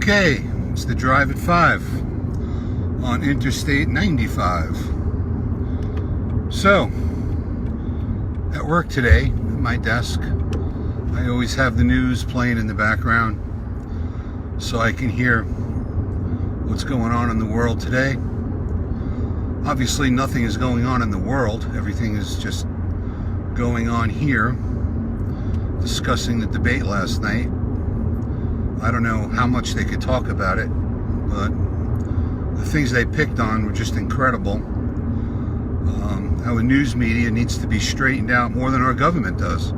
Okay, it's the Drive at 5 on Interstate 95. So, at work today, at my desk, I always have the news playing in the background so I can hear what's going on in the world today. Obviously, nothing is going on in the world. Everything is just going on here, discussing the debate last night. I don't know how much they could talk about it, but the things they picked on were just incredible. Our news media needs to be straightened out more than our government does.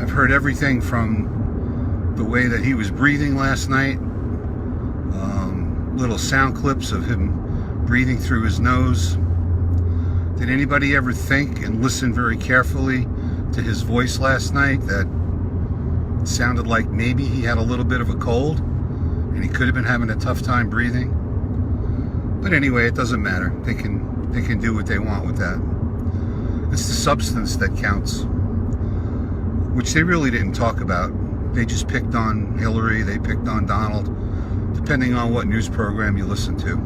I've heard everything from the way that he was breathing last night, little sound clips of him breathing through his nose. Did anybody ever think and listen very carefully to his voice last night that it sounded like maybe he had a little bit of a cold and he could have been having a tough time breathing? But anyway, it doesn't matter. They can do what they want with that. It's the substance that counts, which they really didn't talk about. They just picked on Hillary, they picked on Donald, depending on what news program you listen to.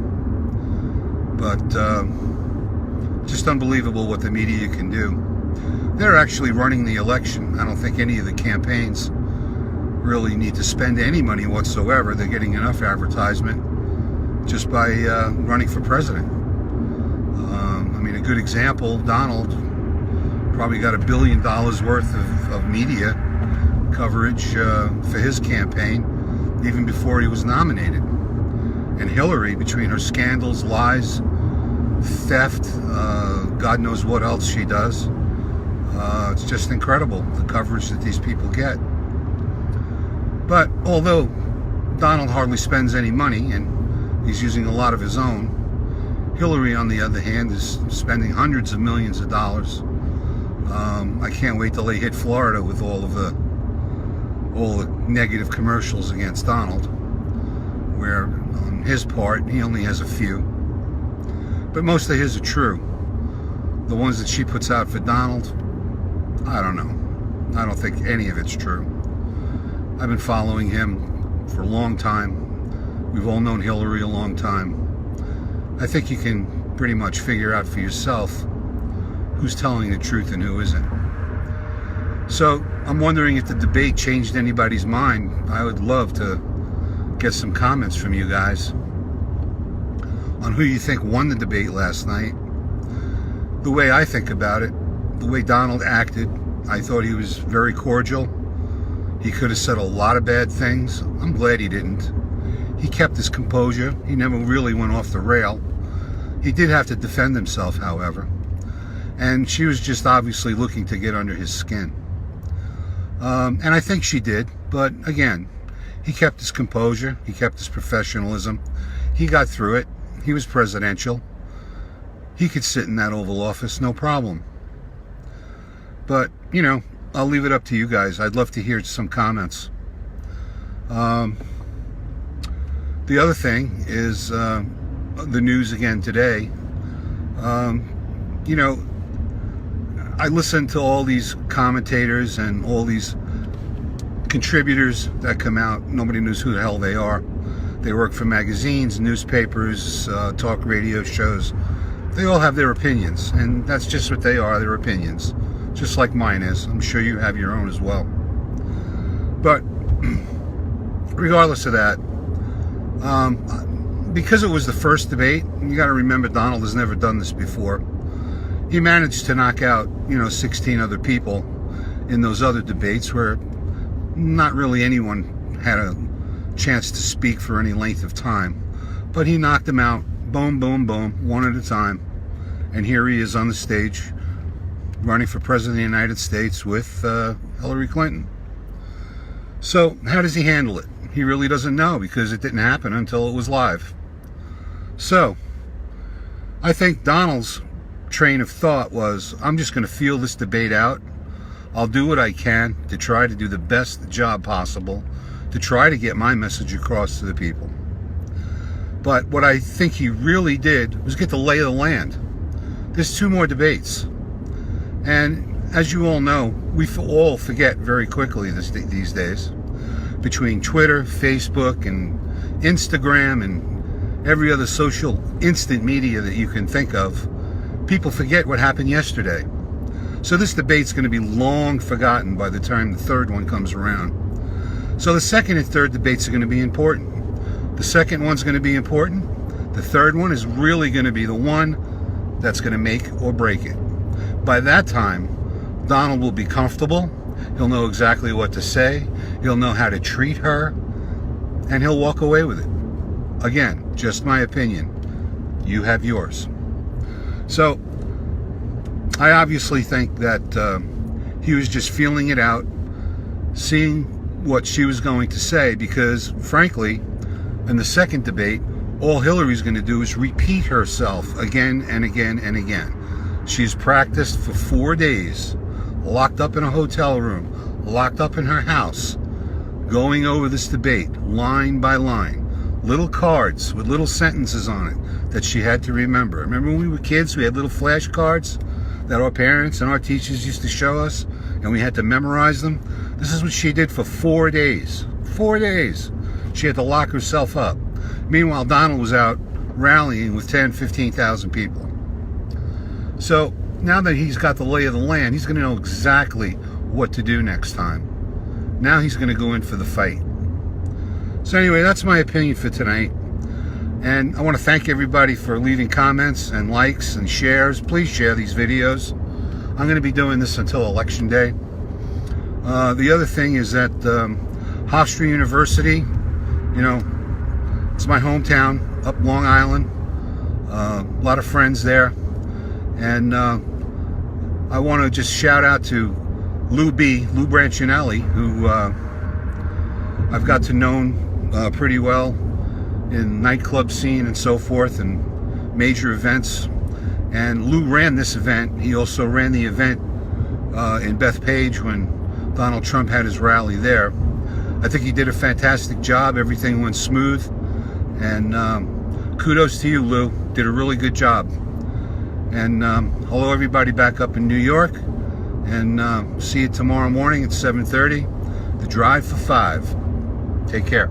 But just unbelievable what the media can do. They're actually running the election. I don't think any of the campaigns really need to spend any money whatsoever. They're getting enough advertisement just by running for president. I mean, a good example, Donald probably got $1 billion worth of media coverage for his campaign even before he was nominated. And Hillary, between her scandals, lies, theft, God knows what else she does, it's just incredible, the coverage that these people get. But although Donald hardly spends any money and he's using a lot of his own, Hillary, on the other hand, is spending hundreds of millions of dollars. I can't wait till they hit Florida with all the negative commercials against Donald, where on his part he only has a few, but most of his are true. The ones that she puts out for Donald, I don't know. I don't think any of it's true. I've been following him for a long time. We've all known Hillary a long time. I think you can pretty much figure out for yourself who's telling the truth and who isn't. So I'm wondering if the debate changed anybody's mind. I would love to get some comments from you guys on who you think won the debate last night. The way I think about it, the way Donald acted, I thought he was very cordial. He could have said a lot of bad things. I'm glad he didn't. He kept his composure. He never really went off the rail. He did have to defend himself, however. And she was just obviously looking to get under his skin. And I think she did. But again, he kept his composure. He kept his professionalism. He got through it. He was presidential. He could sit in that Oval Office, no problem. But, you know, I'll leave it up to you guys. I'd love to hear some comments. The other thing is the news again today. You know, I listen to all these commentators and all these contributors that come out. Nobody knows who the hell they are. They work for magazines, newspapers, talk radio shows. They all have their opinions, and that's just what they are, their opinions. Just like mine is. I'm sure you have your own as well. But regardless of that, because it was the first debate, you got to remember Donald has never done this before. He managed to knock out, 16 other people in those other debates where not really anyone had a chance to speak for any length of time. But he knocked them out, boom, boom, boom, one at a time. And here he is on the stage running for president of the United States with Hillary Clinton. So how does he handle it? He really doesn't know, because it didn't happen until it was live. So I think Donald's train of thought was, I'm just going to feel this debate out. I'll do what I can to try to do the best job possible, to try to get my message across to the people. But what I think he really did was get the lay of the land. There's 2 more debates. And as you all know, we all forget very quickly these days. between Twitter, Facebook, and Instagram, and every other social instant media that you can think of, people forget what happened yesterday. So this debate's going to be long forgotten by the time the third one comes around. So the second and third debates are going to be important. The second one's going to be important. The third one is really going to be the one that's going to make or break it. By that time, Donald will be comfortable. He'll know exactly what to say. He'll know how to treat her. And he'll walk away with it. Again, just my opinion. You have yours. So, I obviously think that he was just feeling it out, seeing what she was going to say, because, frankly, in the second debate, all Hillary's going to do is repeat herself again and again and again. She's practiced for 4 days, locked up in a hotel room, locked up in her house, going over this debate line by line. Little cards with little sentences on it that she had to remember. Remember when we were kids, we had little flashcards that our parents and our teachers used to show us, and we had to memorize them? This is what she did for 4 days. 4 days. She had to lock herself up. Meanwhile, Donald was out rallying with 10, 15,000 people. So now that he's got the lay of the land, he's going to know exactly what to do next time. Now he's going to go in for the fight. So anyway, that's my opinion for tonight. And I want to thank everybody for leaving comments and likes and shares. Please share these videos. I'm going to be doing this until Election Day. The other thing is that Hofstra University, it's my hometown up Long Island. A lot of friends there. And I want to just shout out to Lou Brancinelli, who I've got to know pretty well in nightclub scene and so forth, and major events. And Lou ran this event. He also ran the event in Bethpage when Donald Trump had his rally there. I think he did a fantastic job. Everything went smooth. And kudos to you, Lou. Did a really good job. And hello everybody back up in New York. And see you tomorrow morning at 7:30. The Drive for 5. Take care.